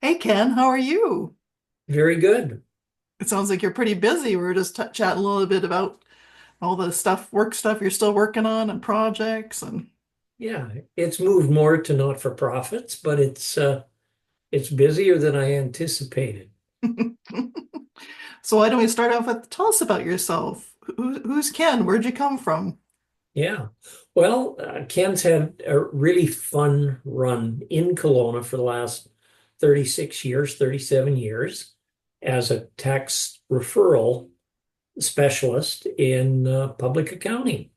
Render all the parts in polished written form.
Hey Ken, how are you? Very good. It sounds like you're pretty busy. We were just chatting a little bit about all the stuff, work stuff you're still working on and projects and Yeah, it's moved more to not-for-profits, but it's busier than I anticipated. so why don't we start off with tell us about yourself? Who's Ken? Where'd you come from? Yeah. Well, Ken's had a really fun run in Kelowna for the last 36 years, 37 years as a tax referral specialist in public accounting.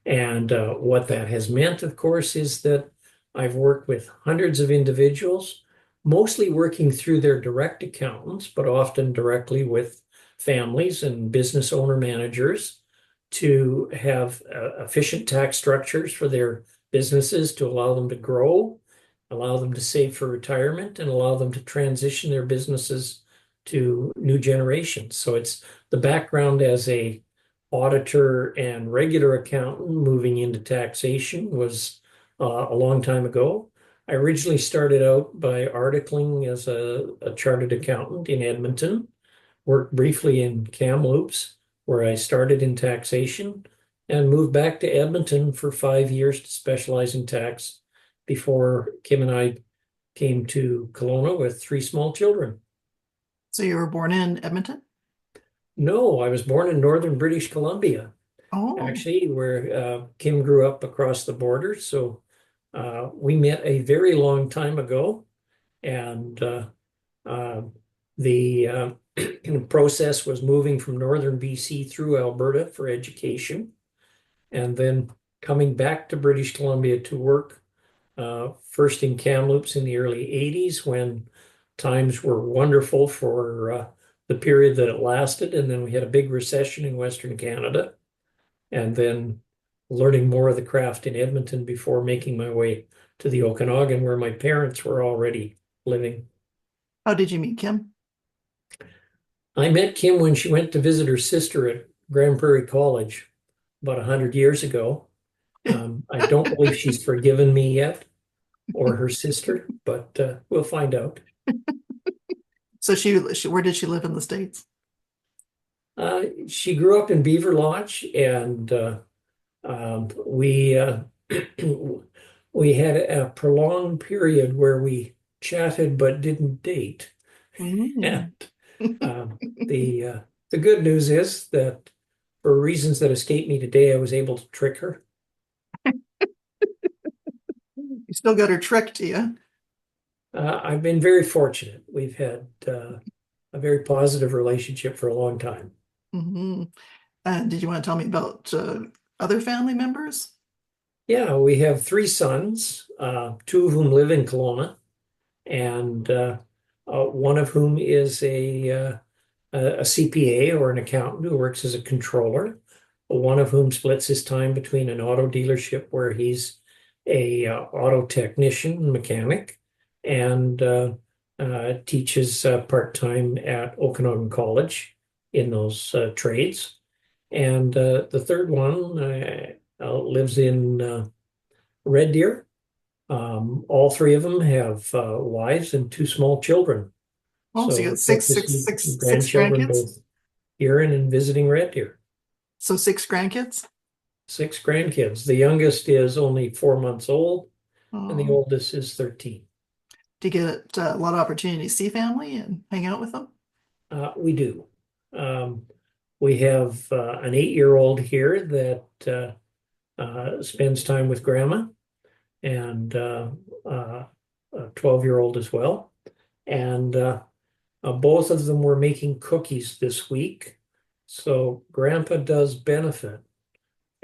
And what that has meant, of course, is that I've worked with hundreds of individuals, mostly working through their direct accountants, but often directly with families and business owner managers to have efficient tax structures for their businesses to allow them to grow, allow them to save for retirement, and allow them to transition their businesses to new generations. So it's the background as a auditor and regular accountant moving into taxation was a long time ago. I originally started out by articling as a chartered accountant in Edmonton, worked briefly in Kamloops, where I started in taxation, and moved back to Edmonton for 5 years to specialize in tax before Kim and I came to Kelowna with three small children. So you were born in Edmonton? No, I was born in northern British Columbia, Oh, actually, where Kim grew up across the border. So we met a very long time ago, and uh, the process was moving from northern BC through Alberta for education, and then coming back to British Columbia to work, first in Kamloops in the early 80s when times were wonderful for the period that it lasted. And then we had a big recession in Western Canada, and then learning more of the craft in Edmonton before making my way to the Okanagan, where my parents were already living. how did you meet Kim? I met Kim when she went to visit her sister at Grand Prairie College about 100 years ago. I don't believe she's forgiven me yet or her sister, but we'll find out. So where did she live in the States? She grew up in Beaver Lodge, and we we had a prolonged period where we chatted but didn't date. Mm. And um, the uh, the good news is that for reasons that escape me today, I was able to trick her. You still got her tricked, you? I've been very fortunate. We've had a very positive relationship for a long time. Hmm. And did you want to tell me about other family members? Yeah, we have three sons, two of whom live in Kelowna, and one of whom is a CPA or an accountant who works as a controller. One of whom splits his time between an auto dealership where he's a auto technician mechanic and teaches part-time at Okanagan College in those trades. And the third one lives in Red Deer. All three of them have wives and two small children. Oh, so So you we got get to see six grandchildren grandkids? both here and visiting Red Deer. So six grandkids? Six grandkids. The youngest is only 4 months old, and the Oh, oldest is 13. do you get a lot of opportunity to see family and hang out with them? We do. Um, we have an 8-year-old here that spends time with grandma, and a 12-year-old as well. And both of them were making cookies this week. So grandpa does benefit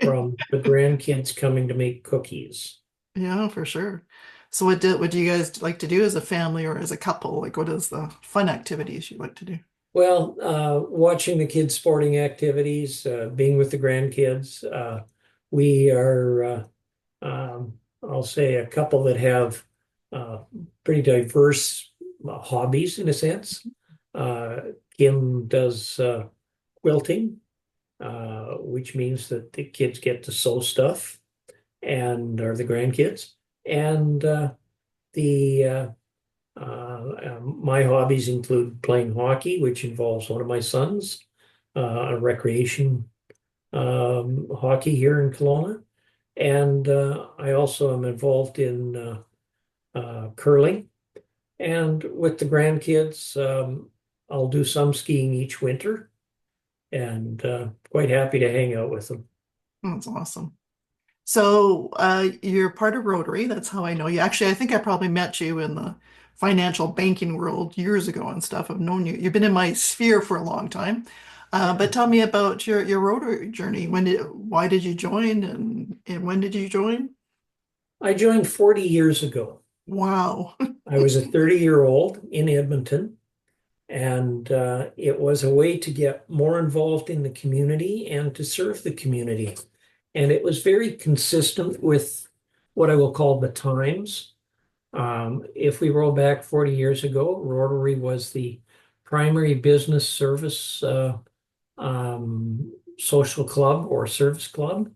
from the grandkids coming to make cookies. Yeah, for sure. So what do you guys like to do as a family or as a couple? Like what is the fun activities you like to do? Well, watching the kids' sporting activities, being with the grandkids, we are, I'll say, a couple that have uh, pretty diverse hobbies in a sense. Uh, Kim does quilting, which means that the kids get to sew stuff and are the grandkids. And the My hobbies include playing hockey, which involves one of my sons, a recreation hockey here in Kelowna. And I also am involved in curling. And with the grandkids, I'll do some skiing each winter and quite happy to hang out with them. That's awesome. So you're part of Rotary. That's how I know you. Actually, I think I probably met you in the financial banking world years ago and stuff. I've known you. You've been in my sphere for a long time. But tell me about your Rotary journey. Why did you join and when did you join? I joined 40 years ago. Wow. I was a 30-year-old in Edmonton, and it was a way to get more involved in the community and to serve the community. And it was very consistent with what I will call the times. If we roll back 40 years ago, Rotary was the primary business service social club or service club.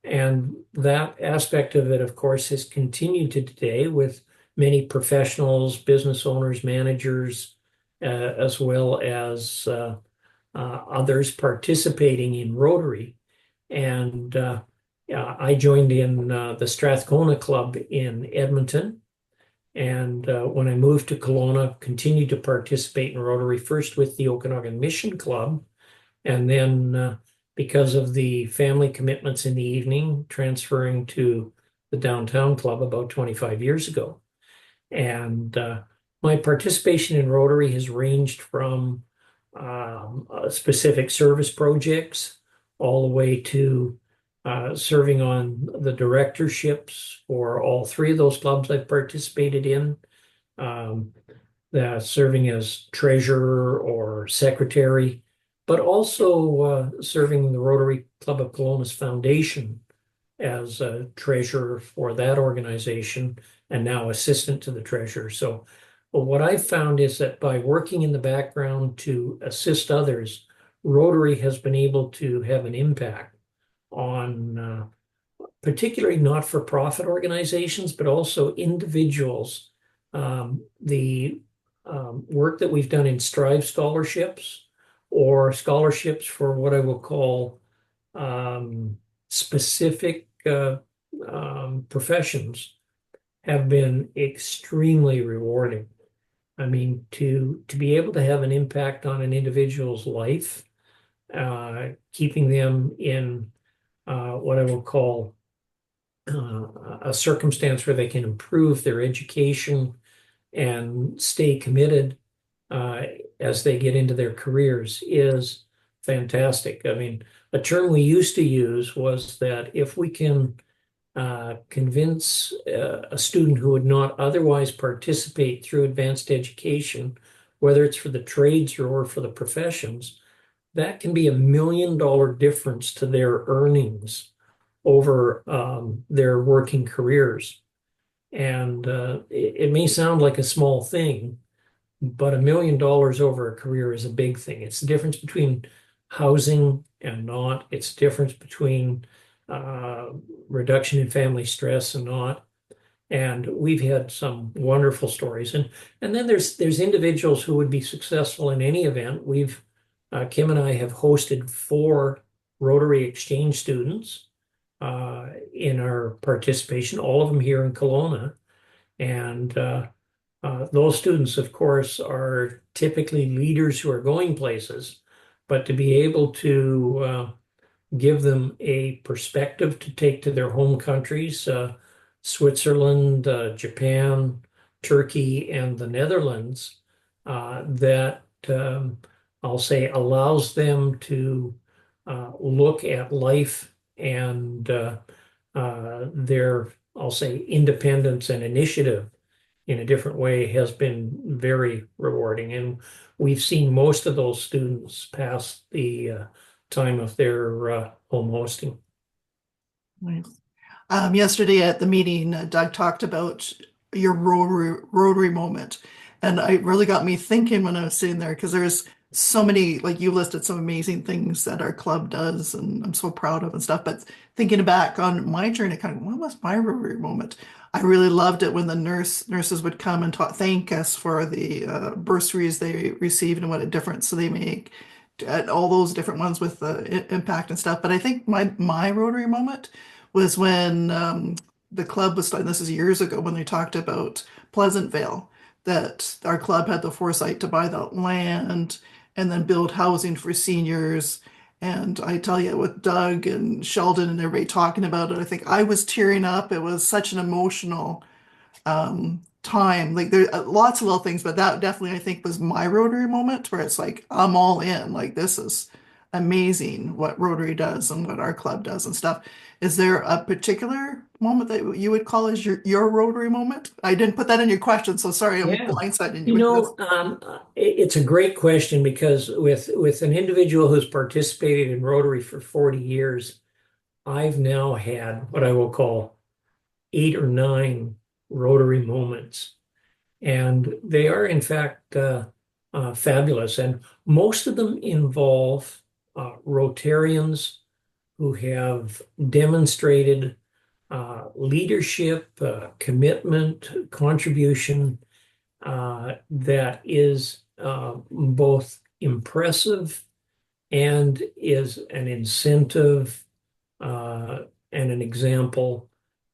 And that aspect of it, of course, has continued to today with many professionals, business owners, managers, as well as others participating in Rotary. And I joined in the Strathcona Club in Edmonton. And when I moved to Kelowna, continued to participate in Rotary, first with the Okanagan Mission Club, and then because of the family commitments in the evening, transferring to the downtown club about 25 years ago. And my participation in Rotary has ranged from specific service projects all the way to serving on the directorships for all three of those clubs I've participated in, serving as treasurer or secretary, but also serving the Rotary Club of Kelowna's foundation as a treasurer for that organization and now assistant to the treasurer. So what I've found is that by working in the background to assist others, Rotary has been able to have an impact on particularly not-for-profit organizations, but also individuals. The work that we've done in Strive scholarships or scholarships for what I will call specific professions have been extremely rewarding. I mean, to be able to have an impact on an individual's life, keeping them in what I will call a circumstance where they can improve their education and stay committed as they get into their careers is fantastic. I mean, a term we used to use was that if we can convince a student who would not otherwise participate through advanced education, whether it's for the trades or for the professions, that can be $1 million difference to their earnings over their working careers. And it may sound like a small thing, but $1 million over a career is a big thing. It's the difference between housing and not. It's the difference between reduction in family stress and not. And we've had some wonderful stories. And then there's individuals who would be successful in any event. Kim and I have hosted 4 Rotary Exchange students in our participation, all of them here in Kelowna. And those students, of course, are typically leaders who are going places, but to be able to give them a perspective to take to their home countries, Switzerland, Japan, Turkey, and the Netherlands, that I'll say allows them to look at life and their, I'll say, independence and initiative in a different way has been very rewarding. And we've seen most of those students pass the time of their home hosting. Nice. Yesterday at the meeting, Doug talked about your Rotary moment. And it really got me thinking when I was sitting there, because there's so many, like you listed some amazing things that our club does, and I'm so proud of and stuff. But thinking back on my journey, kind of, what was my Rotary moment? I really loved it when the nurses would come and thank us for the bursaries they received and what a difference they make. All those different ones with the impact and stuff. But I think my Rotary moment was when the club was starting. This is years ago when they talked about Pleasantville, that our club had the foresight to buy that land and then build housing for seniors. And I tell you, with Doug and Sheldon and everybody talking about it, I think I was tearing up. It was such an emotional time. Like there are lots of little things, but that definitely I think was my Rotary moment where it's like I'm all in. Like this is amazing what Rotary does and what our club does and stuff. Is there a particular moment that you would call as your Rotary moment? I didn't put that in your question, so sorry, I'm Yeah. blindsiding you with this. It's a great question because with an individual who's participated in Rotary for 40 years, I've now had what I will call 8 or 9 Rotary moments. And they are, in fact, fabulous. And most of them involve Rotarians who have demonstrated leadership, commitment, contribution that is both impressive and is an incentive and an example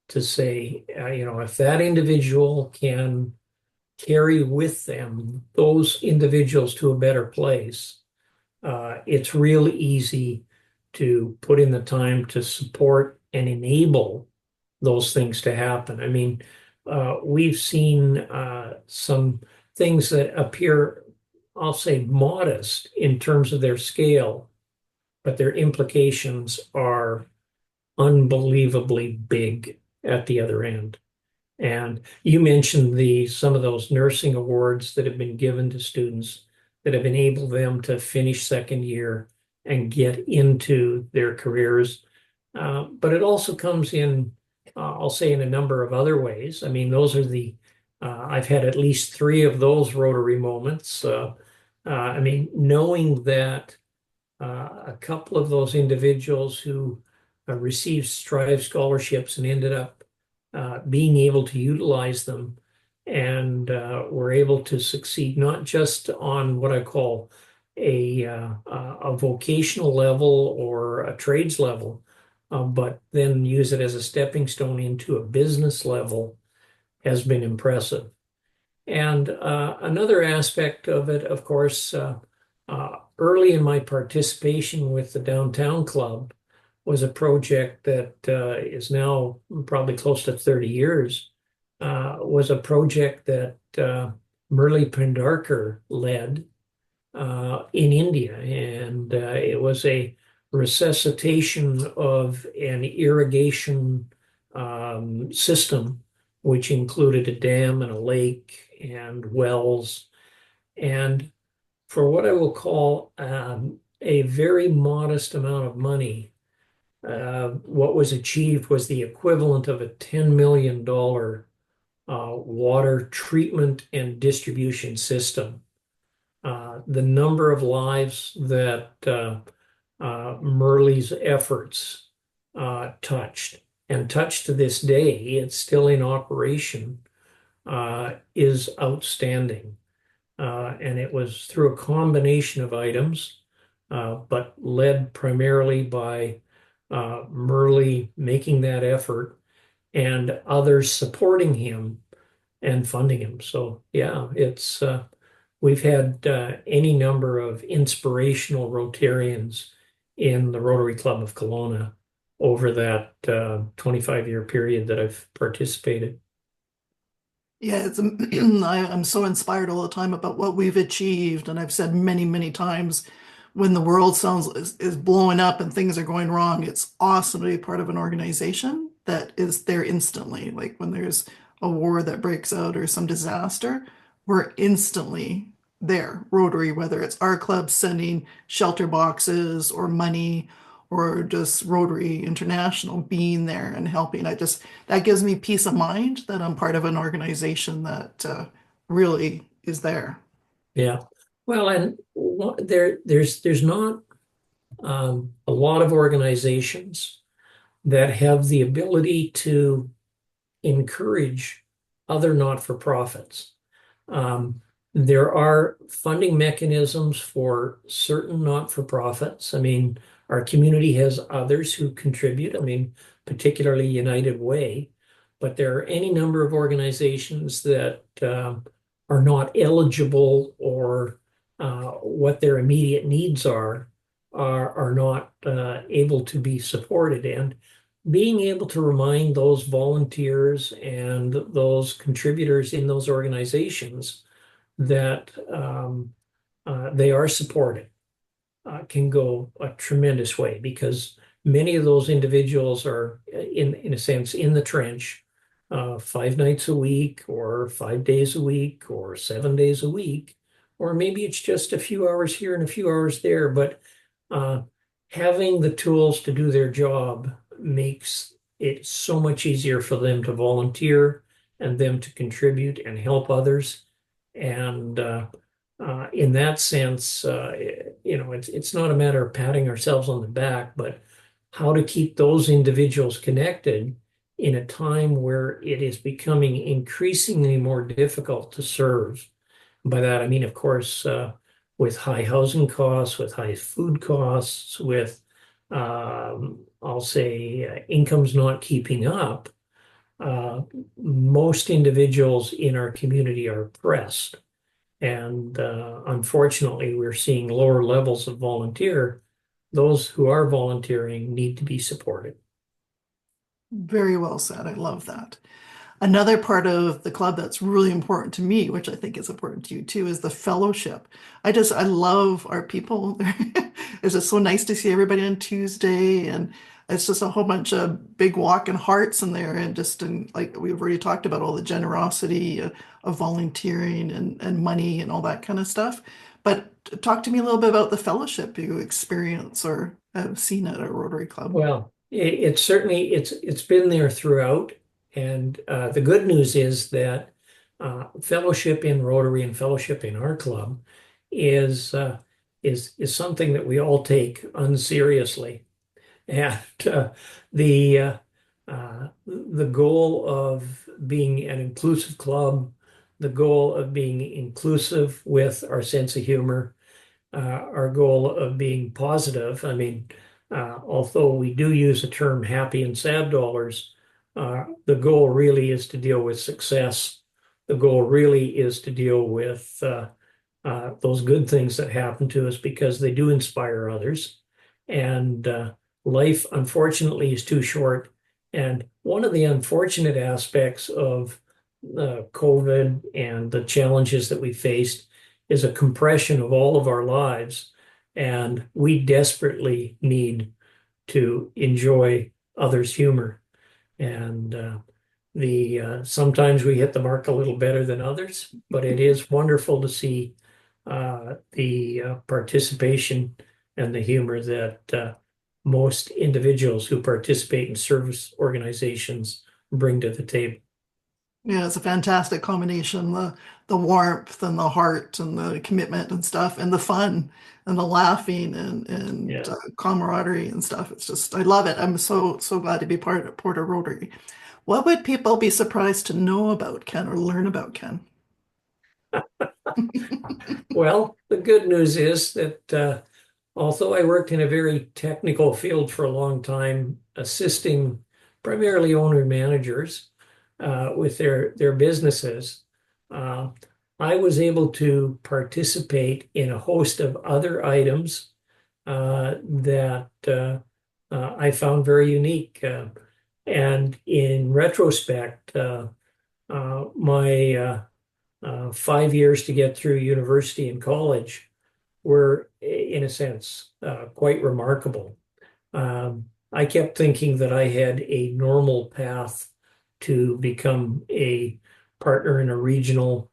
to say, if that individual can carry with them those individuals to a better place, it's really easy to put in the time to support and enable those things to happen. I mean, we've seen some things that appear, I'll say, modest in terms of their scale, but their implications are unbelievably big at the other end. And you mentioned some of those nursing awards that have been given to students that have enabled them to finish second year and get into their careers. But it also comes in, I'll say, in a number of other ways. I mean, I've had at least 3 of those Rotary moments. I mean, knowing that a couple of those individuals who received Strive scholarships and ended up being able to utilize them and were able to succeed not just on what I call a vocational level or a trades level, but then use it as a stepping stone into a business level has been impressive. And another aspect of it, of course, early in my participation with the Downtown Club was a project that is now probably close to 30 years, was a project that Murli Pendarkar led in India. And it was a resuscitation of an irrigation system, which included a dam and a lake and wells. And for what I will call a very modest amount of money, what was achieved was the equivalent of a $10 million water treatment and distribution system. The number of lives that Murli's efforts touched, and touched to this day, it's still in operation, is outstanding. And it was through a combination of items, but led primarily by Murli making that effort and others supporting him and funding him. So yeah, we've had any number of inspirational Rotarians in the Rotary Club of Kelowna over that 25-year period that I've participated. Yeah, I'm so inspired all the time about what we've achieved, and I've said many, many times when the world is blowing up and things are going wrong, it's awesome to be part of an organization that is there instantly. Like when there's a war that breaks out or some disaster, we're instantly there. Rotary, whether it's our club sending shelter boxes or money or just Rotary International being there and helping. That gives me peace of mind that I'm part of an organization that really is there. Yeah. Well, and there's not a lot of organizations that have the ability to encourage other not-for-profits. Um, there are funding mechanisms for certain not-for-profits. I mean, our community has others who contribute, I mean, particularly United Way, but there are any number of organizations that are not eligible or what their immediate needs are not able to be supported. And being able to remind those volunteers and those contributors in those organizations that they are supported can go a tremendous way, because many of those individuals are in a sense in the trench 5 nights a week or 5 days a week or 7 days a week, or maybe it's just a few hours here and a few hours there, but uh, having the tools to do their job makes it so much easier for them to volunteer and them to contribute and help others. And in that sense, it's not a matter of patting ourselves on the back, but how to keep those individuals connected in a time where it is becoming increasingly more difficult to serve. By that, I mean, of course, with high housing costs, with high food costs, with, I'll say, incomes not keeping up, uh, most individuals in our community are pressed. And unfortunately, we're seeing lower levels of volunteer. Those who are volunteering need to be supported. Very well said. I love that. Another part of the club that's really important to me, which I think is important to you too, is the fellowship. I love our people. It's just so nice to see everybody on Tuesday, and it's just a whole bunch of big walking hearts in there, and just in, like we've already talked about, all the generosity of volunteering and money and all that kind of stuff. But talk to me a little bit about the fellowship you experience or have seen at a Rotary Club. Well, it's certainly it's been there throughout, and the good news is that fellowship in Rotary and fellowship in our club is is something that we all take unseriously. And the the goal of being an inclusive club, the goal of being inclusive with our sense of humor, our goal of being positive. I mean, although we do use the term happy and sad dollars, the goal really is to deal with success. The goal really is to deal with those good things that happen to us because they do inspire others. And life, unfortunately, is too short. And one of the unfortunate aspects of COVID and the challenges that we faced is a compression of all of our lives. And we desperately need to enjoy others' humor. And the sometimes we hit the mark a little better than others, but it is wonderful to see the participation and the humor that most individuals who participate in service organizations bring to the table. Yeah, it's a fantastic combination. The warmth and the heart and the commitment and stuff and the fun and the laughing and Yeah. camaraderie and stuff. It's just I love it. I'm so glad to be part of Porter Rotary. What would people be surprised to know about Ken or learn about Ken? Well, the good news is that although I worked in a very technical field for a long time, assisting primarily owner managers with their businesses, uh, I was able to participate in a host of other items that I found very unique. And in retrospect, my 5 years to get through university and college were, in a sense, quite remarkable. I kept thinking that I had a normal path to become a partner in a regional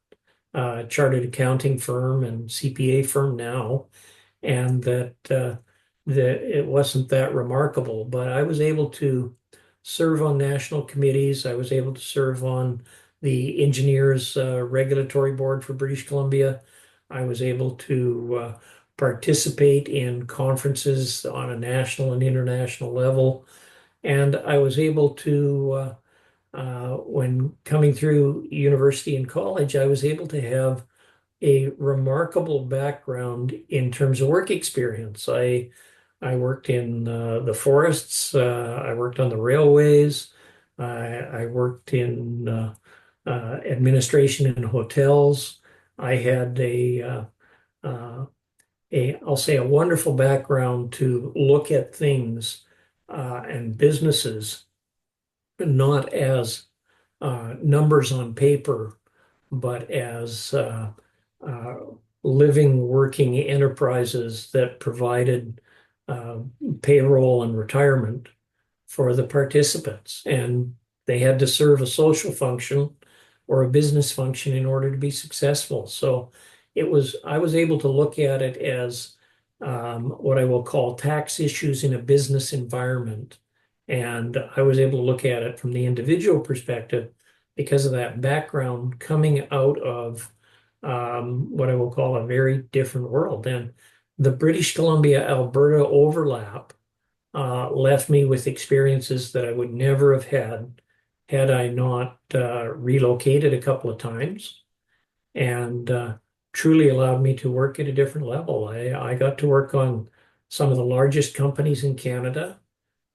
chartered accounting firm and CPA firm now, and that it wasn't that remarkable. But I was able to serve on national committees. I was able to serve on the Engineers Regulatory Board for British Columbia. I was able to participate in conferences on a national and international level, and I was able to when coming through university and college, I was able to have a remarkable background in terms of work experience. I worked in the forests. I worked on the railways. I worked in administration in hotels. I had uh, I'll say, a wonderful background to look at things and businesses not as numbers on paper, but as uh, living, working enterprises that provided uh, payroll and retirement for the participants. And they had to serve a social function or a business function in order to be successful. So I was able to look at it as what I will call tax issues in a business environment. And I was able to look at it from the individual perspective because of that background coming out of what I will call a very different world. And the British Columbia Alberta overlap left me with experiences that I would never have had I not relocated a couple of times, and truly allowed me to work at a different level. I got to work on some of the largest companies in Canada.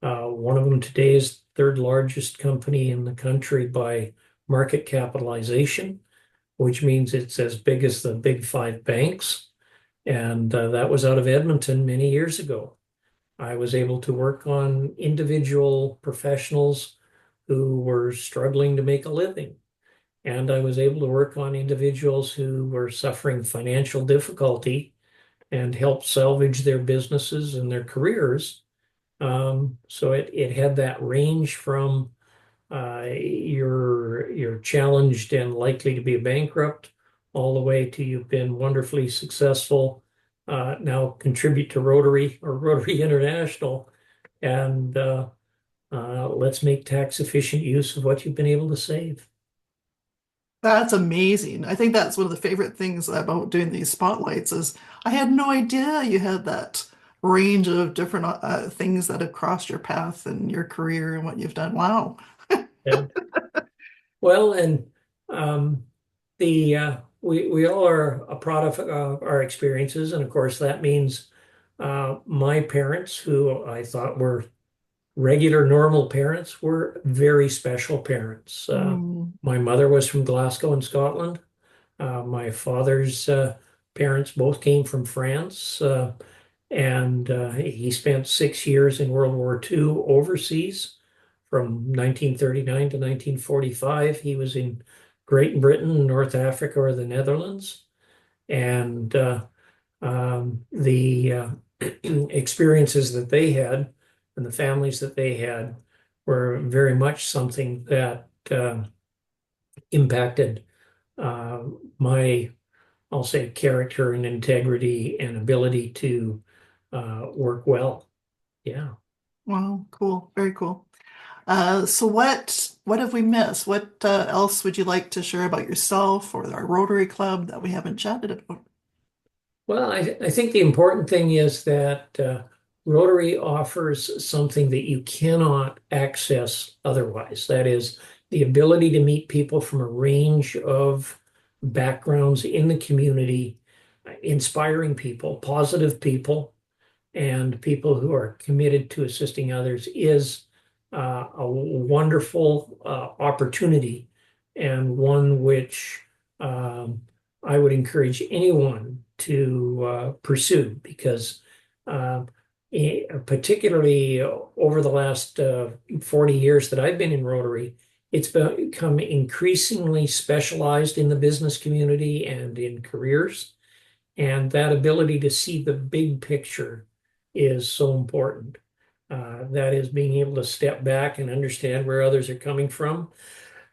One of them today is the third largest company in the country by market capitalization, which means it's as big as the big five banks. And that was out of Edmonton many years ago. I was able to work on individual professionals who were struggling to make a living. And I was able to work on individuals who were suffering financial difficulty and help salvage their businesses and their careers. So it had that range from you're challenged and likely to be bankrupt, all the way to you've been wonderfully successful, now contribute to Rotary or Rotary International, and let's make tax efficient use of what you've been able to save. That's amazing. I think that's one of the favorite things about doing these spotlights is I had no idea you had that range of different things that have crossed your path and your career and what you've done. Wow. Yeah. Well, and the we all are a product of our experiences, and of course that means my parents, who I thought were regular, normal parents, were very special parents. Mm, My mother was from Glasgow in Scotland. My father's parents both came from France, and he spent 6 years in World War II overseas from 1939 to 1945. He was in Great Britain, North Africa, or the Netherlands. And the experiences that they had and the families that they had were very much something that impacted uh, my, I'll say, character and integrity and ability to work well. Yeah. wow, cool. Very cool. So what have we missed? What else would you like to share about yourself or our Rotary Club that we haven't chatted about? Well, I think the important thing is that Rotary offers something that you cannot access otherwise. That is the ability to meet people from a range of backgrounds in the community, inspiring people, positive people, and people who are committed to assisting others is a wonderful opportunity, and one which I would encourage anyone to pursue because uh, particularly over the last 40 years that I've been in Rotary, it's become increasingly specialized in the business community and in careers. And that ability to see the big picture is so important. That is being able to step back and understand where others are coming from,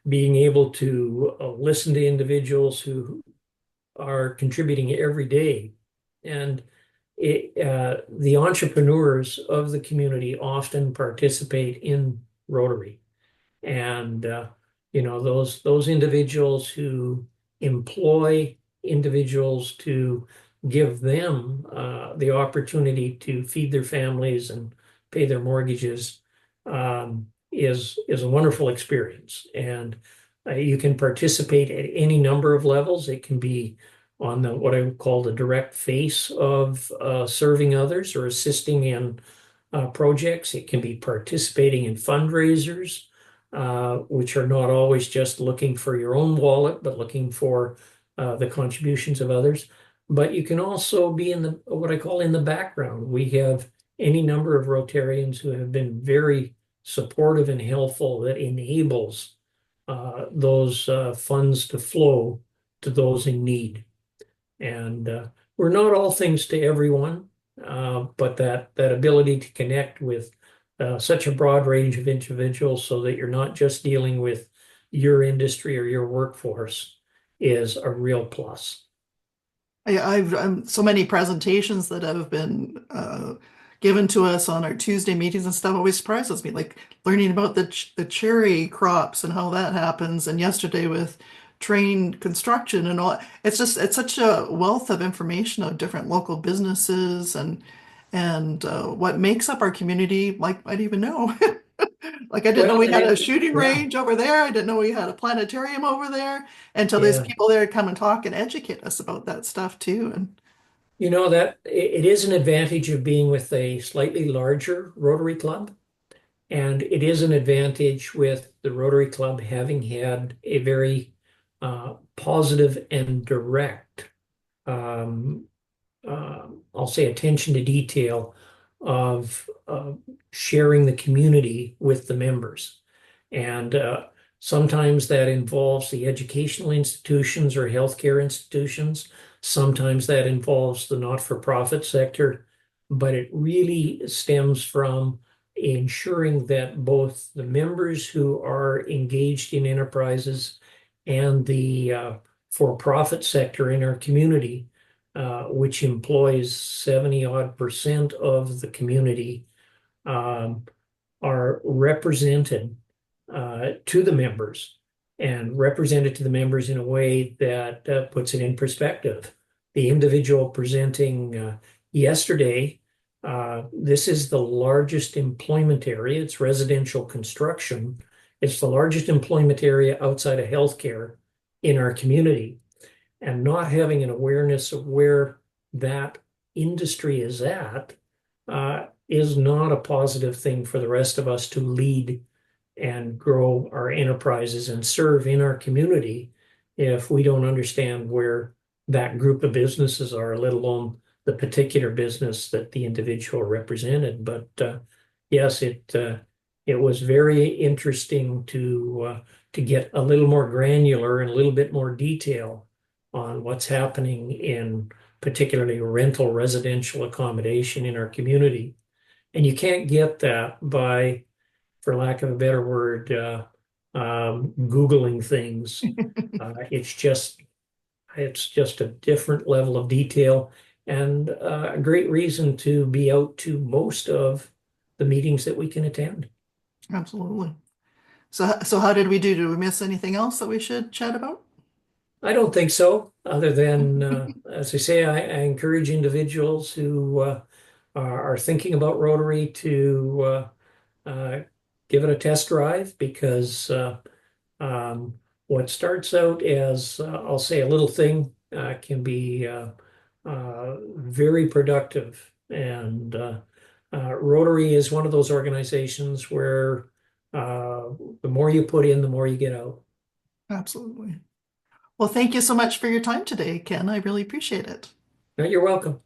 being able to listen to individuals who are contributing every day. And the entrepreneurs of the community often participate in Rotary. And those individuals who employ individuals to give them the opportunity to feed their families and pay their mortgages is a wonderful experience, and you can participate at any number of levels. It can be on the what I would call the direct face of serving others or assisting in projects. It can be participating in fundraisers, which are not always just looking for your own wallet, but looking for the contributions of others. But you can also be in the what I call in the background. We have any number of Rotarians who have been very supportive and helpful that enables those funds to flow to those in need. And we're not all things to everyone, but that ability to connect with such a broad range of individuals so that you're not just dealing with your industry or your workforce is a real plus. I've so many presentations that have been given to us on our Tuesday meetings and stuff always surprises me, like learning about the cherry crops and how that happens. And yesterday with train construction and all, it's such a wealth of information of different local businesses and what makes up our community. Like I didn't even know. Like I didn't know Well, we and had a it, shooting yeah, range over there. I didn't know we had a planetarium over there until there's yeah. people there to come and talk and educate us about that stuff too. And You know that it is an advantage of being with a slightly larger Rotary Club. And it is an advantage with the Rotary Club having had a very positive and direct, um, I'll say, attention to detail of sharing the community with the members. And sometimes that involves the educational institutions or healthcare institutions. Sometimes that involves the not-for-profit sector. But it really stems from ensuring that both the members who are engaged in enterprises and the for-profit sector in our community, which employs 70 odd percent of the community, um, are represented to the members and represented to the members in a way that puts it in perspective. The individual presenting yesterday, this is the largest employment area. It's residential construction. It's the largest employment area outside of healthcare in our community. And not having an awareness of where that industry is not a positive thing for the rest of us to lead and grow our enterprises and serve in our community if we don't understand where that group of businesses are, let alone the particular business that the individual represented. But yes, it was very interesting to get a little more granular and a little bit more detail on what's happening in particularly rental residential accommodation in our community. And you can't get that by, for lack of a better word, Googling things. It's just a different level of detail and a great reason to be out to most of the meetings that we can attend. absolutely. So how did we do? Did we miss anything else that we should chat about? I don't think so, other than, as I say, I encourage individuals who are thinking about Rotary to give it a test drive because what starts out as, I'll say, a little thing can be very productive. And Rotary is one of those organizations where the more you put in, the more you get out. Absolutely. Well, thank you so much for your time today, Ken. I really appreciate it. Now, you're welcome.